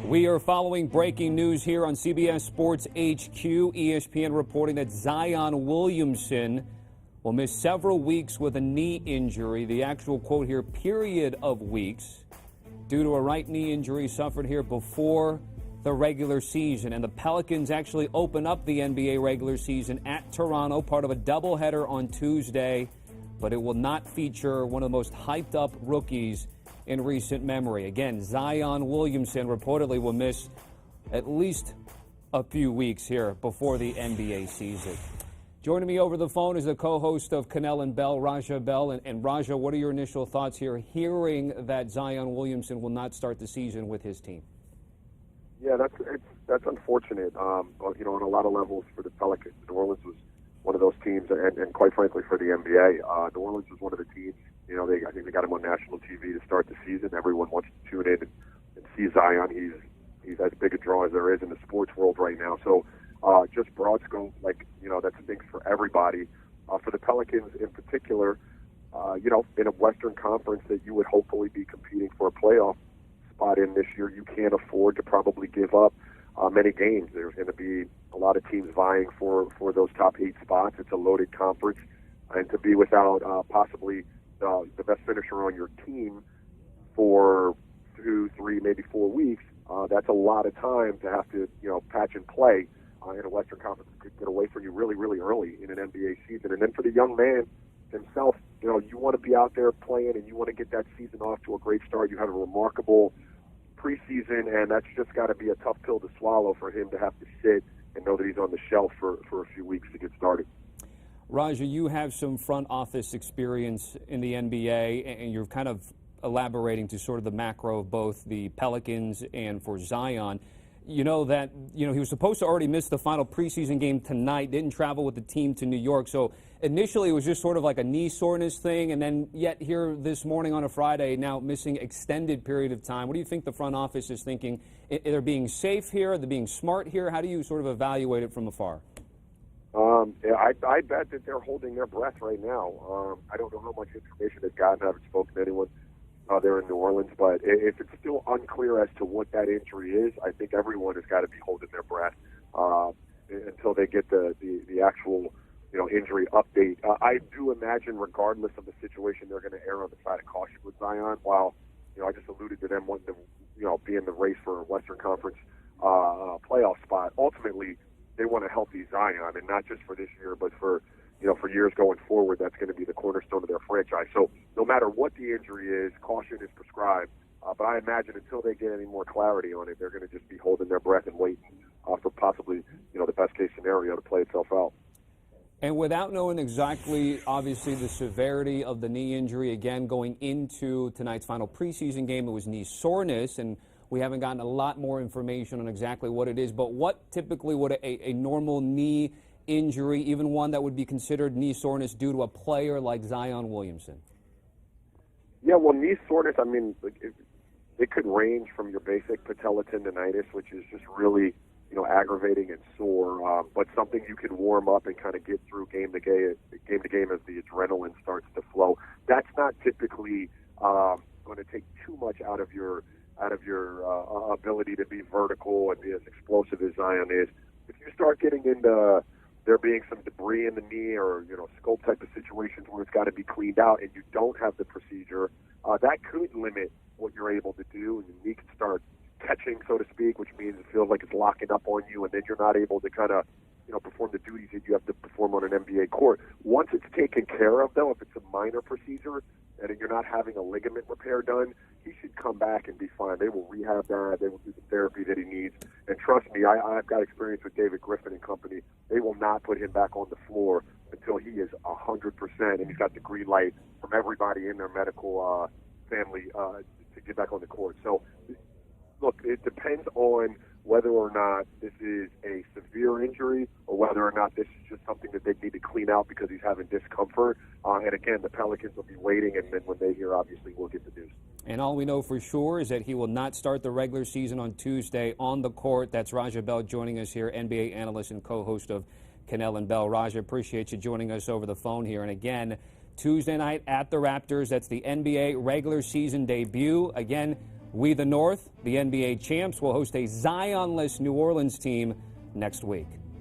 We are following breaking news here on CBS Sports HQ. ESPN reporting that Zion Williamson will miss several weeks with a knee injury. The actual quote here, period of weeks, due to a right knee injury suffered here before the regular season. And the Pelicans actually open up the NBA regular season at Toronto, part of a doubleheader on Tuesday. But it will not feature one of the most hyped up rookies in recent memory. Again, Zion Williamson reportedly will miss at least a few weeks here before the NBA season. Joining me over the phone is the co-host of Cannell and Bell, Raja Bell. And Raja, what are your initial thoughts here, hearing that Zion Williamson will not start the season with his team? Yeah, that's unfortunate. On a lot of levels for the Pelicans. New Orleans was one of those teams, and quite frankly for the NBA, New Orleans was one of the teams. I think they got him on national TV to start the season. Everyone wants to tune in and see Zion. He's as big a draw as there is in the sports world right now. So just broad scope, that stinks for everybody. For the Pelicans in particular, in a Western Conference that you would hopefully be competing for a playoff spot in this year, you can't afford to probably give up many games. There's going to be a lot of teams vying for those top 8 spots. It's a loaded conference, and to be without possibly the best finisher on your team for 2, 3, maybe 4 weeks, that's a lot of time to have to patch and play in a Western Conference. Could get away from you really, really early in an NBA season. And then for the young man himself, you want to be out there playing and you want to get that season off to a great start. You have a remarkable preseason, and that's just got to be a tough pill to swallow for him to have to sit and know that he's on the shelf for a few weeks to get started. Raja, you have some front office experience in the NBA, and you're kind of elaborating to sort of the macro of both the Pelicans and for Zion. You know that he was supposed to already miss the final preseason game tonight, didn't travel with the team to New York. So initially it was just sort of like a knee soreness thing, and then yet here this morning on a Friday, now missing extended period of time. What do you think the front office is thinking? They're being safe here, they're being smart here. How do you sort of evaluate it from afar? I bet that they're holding their breath right now. I don't know how much information they've gotten. I haven't spoken to anyone there in New Orleans, but if it's still unclear as to what that injury is, I think everyone has got to be holding their breath until they get the actual injury update. I do imagine, regardless of the situation, they're going to err on the side of caution with Zion. While I just alluded to them wanting to be in the race for a Western Conference playoff spot, ultimately they want a healthy Zion, and not just for this year, but for years going forward. That's going to be the cornerstone of their franchise. So no matter what the injury is, caution is prescribed. But I imagine until they get any more clarity on it, they're going to just be holding their breath and waiting for possibly the best case scenario to play itself out. And without knowing exactly, obviously, the severity of the knee injury, again, going into tonight's final preseason game, it was knee soreness, and we haven't gotten a lot more information on exactly what it is. But what typically would a normal knee injury, even one that would be considered knee soreness, due to a player like Zion Williamson? Yeah, well, knee soreness, it could range from your basic patella tendonitis, which is just really aggravating and sore, but something you can warm up and kind of get through game to game as the adrenaline starts to flow. That's not typically going to take too much out of your ability to be vertical and be as explosive as Zion is. If you start getting into there being some debris in the knee or scope type of situations where it's got to be cleaned out and you don't have the procedure, that could limit what you're able to do, and your knee can start catching, so to speak, which means it feels like it's locking up on you, and then you're not able to kind of perform the duties that you have to perform on an NBA court. Once it's taken care of, though, if it's a minor procedure and you're not having a ligament repair done, he should come back and be fine. They will rehab that. They will do the therapy that he needs. And trust me, I've got experience with David Griffin and company. They will not put him back on the floor until he is 100%, and he's got the green light from everybody in their medical family to get back on the court. So, look, it depends on whether or not this is a severe injury or whether or not this is just something that they need to clean out because he's having discomfort. And again, the Pelicans will be waiting, and then when they hear, obviously, we'll get the news. And all we know for sure is that he will not start the regular season on Tuesday on the court. That's Raja Bell joining us here, NBA analyst and co-host of Cannell and Bell. Raja, appreciate you joining us over the phone here. And again, Tuesday night at the Raptors, that's the NBA regular season debut. Again, We the North, the NBA champs, will host a Zion-less New Orleans team next week.